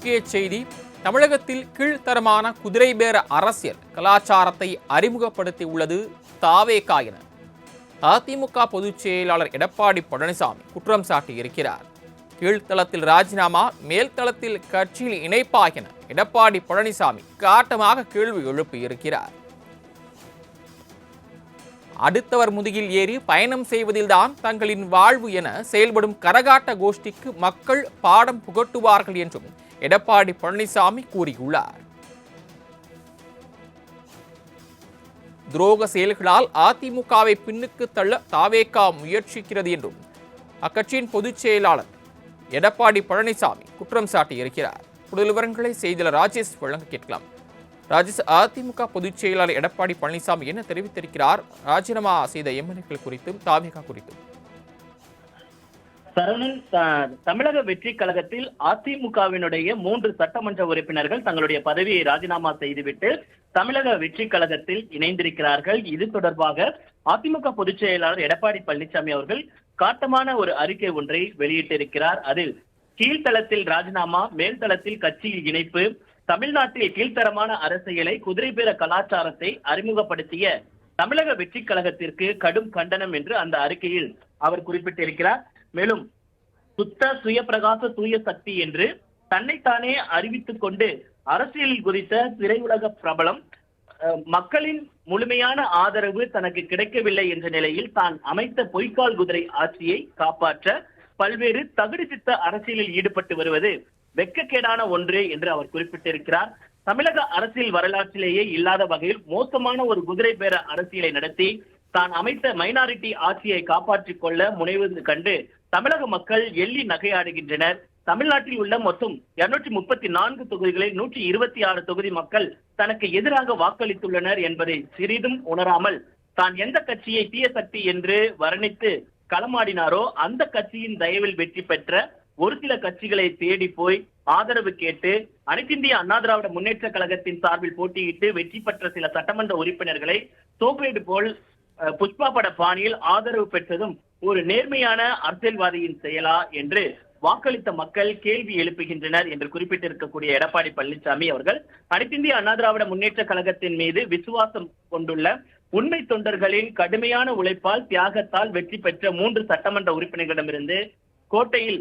முக்கிய செய்தி. தமிழகத்தில் கீழ்த்தரமான குதிரை பேர அரசியல் கலாச்சாரத்தை அறிமுகப்படுத்தி உள்ளது தாவேகா என அதிமுக பொதுச் செயலாளர் எடப்பாடி பழனிசாமி குற்றம் சாட்டியிருக்கிறார். கீழ்த்தளத்தில் ராஜினாமா, மேல்தளத்தில் கட்சியில் இணைப்பா என எடப்பாடி பழனிசாமி காட்டமாக கேள்வி எழுப்பியிருக்கிறார். அடுத்தவர் முதுகில் ஏறி பயணம் செய்வதில்தான் தங்களின் வாழ்வு என செயல்படும் கரகாட்ட கோஷ்டிக்கு மக்கள் பாடம் புகட்டுவார்கள் என்றும் எடப்பாடி பழனிசாமி கூறியுள்ளார். துரோக செயல்களால் அதிமுகவை பின்னுக்கு தள்ள தாவேகா முயற்சிக்கிறது என்றும் அக்கட்சியின் பொதுச் செயலாளர் எடப்பாடி பழனிசாமி குற்றம் சாட்டியிருக்கிறார். கூடுதல் விவரங்களை செய்தியாளர் ராஜேஷ் வழங்க கேட்கலாம். ராஜேஷ், அதிமுக பொதுச் செயலாளர் எடப்பாடி பழனிசாமி என்ன தெரிவித்திருக்கிறார்? ராஜினாமா செய்த எம்எல்ஏக்கள் குறித்தும் தாவேகா குறித்தும். சரவணன், தமிழக வெற்றி கழகத்தில் அதிமுகவினுடைய 3 சட்டமன்ற உறுப்பினர்கள் தங்களுடைய பதவியை ராஜினாமா செய்துவிட்டு தமிழக வெற்றி கழகத்தில் இணைந்திருக்கிறார்கள். இது தொடர்பாக அதிமுக பொதுச் செயலாளர் எடப்பாடி பழனிசாமி அவர்கள் காட்டமான ஒரு அறிக்கை ஒன்றை வெளியிட்டிருக்கிறார். அதில் கீழ்த்தளத்தில் ராஜினாமா, மேல்தளத்தில் கட்சியில் இணைப்பு, தமிழ்நாட்டில் கீழ்த்தரமான அரசியலை, குதிரை பேர கலாச்சாரத்தை அறிமுகப்படுத்திய தமிழக வெற்றி கழகத்திற்கு கடும் கண்டனம் என்று அந்த அறிக்கையில் அவர் குறிப்பிட்டிருக்கிறார். மேலும் சுத்த சுயப்பிரகாச தூய சக்தி என்று தன்னைத்தானே அறிவித்துக் கொண்டு அரசியலில் குறித்த திரையுலக பிரபலம் மக்களின் முழுமையான ஆதரவு தனக்கு கிடைக்கவில்லை என்ற நிலையில் தான் அமைத்த பொய்க்கால் குதிரை ஆட்சியை காப்பாற்ற பல்வேறு தகுதிசித்த அரசியலில் ஈடுபட்டு வருவது வெட்கக்கேடான ஒன்று என்று அவர் குறிப்பிட்டிருக்கிறார். தமிழக அரசியல் வரலாற்றிலேயே இல்லாத வகையில் மோசமான ஒரு குதிரை பேர அரசியலை நடத்தி தான் அமைத்த மைனாரிட்டி ஆட்சியை காப்பாற்றிக் கொள்ள முனைவது கண்டு தமிழக மக்கள் எள்ளி நகையாடுகின்றனர். தமிழ்நாட்டில் உள்ள மொத்தம் 234 தொகுதிகளில் 126 தொகுதி மக்கள் தனக்கு எதிராக வாக்களித்துள்ளனர் என்பதை சிறிதும் உணராமல் தான் எந்த கட்சியை தீய சக்தி என்று வர்ணித்து களமாடினாரோ அந்த கட்சியின் தயவில் வெற்றி பெற்ற ஒரு சில கட்சிகளை தேடி போய் ஆதரவு கேட்டு அனைத்திந்திய அண்ணா திராவிட முன்னேற்ற கழகத்தின் சார்பில் போட்டியிட்டு வெற்றி பெற்ற சில சட்டமன்ற உறுப்பினர்களை தோப்பேடு போல் புஷ்பா பட பாணியில் ஆதரவு பெற்றதும் ஒரு நேர்மையான அரசியல்வாதியின் செயலா என்று வாக்களித்த மக்கள் கேள்வி எழுப்புகின்றனர் என்று குறிப்பிட்டிருக்கக்கூடிய எடப்பாடி பழனிசாமி அவர்கள் அனைத்திந்திய அண்ணா திராவிட முன்னேற்ற கழகத்தின் மீது விசுவாசம் கொண்டுள்ள உண்மை தொண்டர்களின் கடுமையான உழைப்பால் தியாகத்தால் வெற்றி பெற்ற 3 சட்டமன்ற உறுப்பினர்களிடமிருந்து கோட்டையில்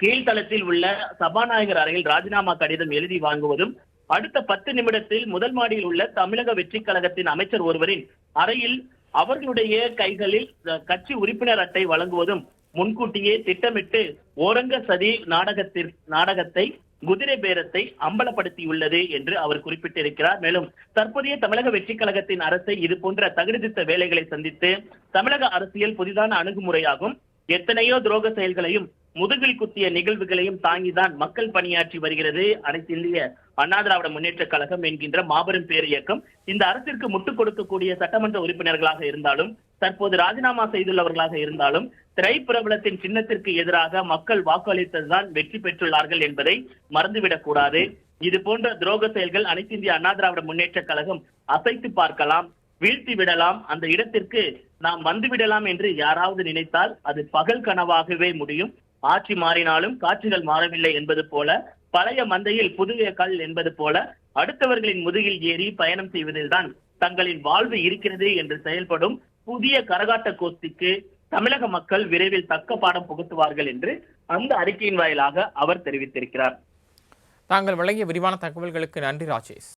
கீழ்த்தளத்தில் உள்ள சபாநாயகர் அறையில் ராஜினாமா கடிதம் எழுதி வாங்குவதும், அடுத்த 10 நிமிடத்தில் முதல் மாடியில் உள்ள தமிழக வெற்றி கழகத்தின் அமைச்சர் ஒருவரின் அறையில் அவர்களுடைய கைகளில் கட்சி உறுப்பினர் அட்டை வழங்குவதும் முன்கூட்டியே திட்டமிட்டு ஓரங்க சதி நாடகத்தை குதிரை பேரத்தை அம்பலப்படுத்தியுள்ளது என்று அவர் குறிப்பிட்டிருக்கிறார். மேலும் தற்போதைய தமிழக வெற்றி கழகத்தின் அரசை இது போன்ற தகுதித்த வேலைகளை சந்தித்து தமிழக அரசியல் புதிதான அணுகுமுறையாகும். எத்தனையோ துரோக செயல்களையும் முதுகில் குத்திய நிகழ்வுகளையும் தாங்கிதான் மக்கள் பணியாற்றி வருகிறது அனைத்து இந்திய அண்ணா திராவிட முன்னேற்ற கழகம் என்கின்ற மாபெரும் பேர் இயக்கம். இந்த அரசிற்கு முட்டுக் கொடுக்கக்கூடிய சட்டமன்ற உறுப்பினர்களாக இருந்தாலும், தற்போது ராஜினாமா செய்துள்ளவர்களாக இருந்தாலும், திரைப்பிரபலத்தின் சின்னத்திற்கு எதிராக மக்கள் வாக்களித்ததுதான் வெற்றி பெற்றுள்ளார்கள் என்பதை மறந்துவிடக் கூடாது. இது போன்ற துரோக செயல்கள் அனைத்து இந்திய அண்ணா திராவிட முன்னேற்ற கழகம் அசைத்து பார்க்கலாம், வீழ்த்தி விடலாம், அந்த இடத்திற்கு நாம் வந்துவிடலாம் என்று யாராவது நினைத்தால் அது பகல் கனவாகவே முடியும். ஆட்சி மாறினாலும் காட்சிகள் மாறவில்லை என்பது போல, பழைய மந்தையில் புதிய கல் என்பது போல அடுத்தவர்களின் முதுகில் ஏறி பயணம் செய்வதில்தான் தங்களின் வாழ்வு இருக்கிறது என்று செயல்படும் புதிய கரகாட்ட கோஷ்டிக்கு தமிழக மக்கள் விரைவில் தக்க பாடம் புகுத்துவார்கள் என்று அந்த அறிக்கையின் வாயிலாக அவர் தெரிவித்திருக்கிறார். தாங்கள் வழங்கிய விரிவான தகவல்களுக்கு நன்றி ராஜேஷ்.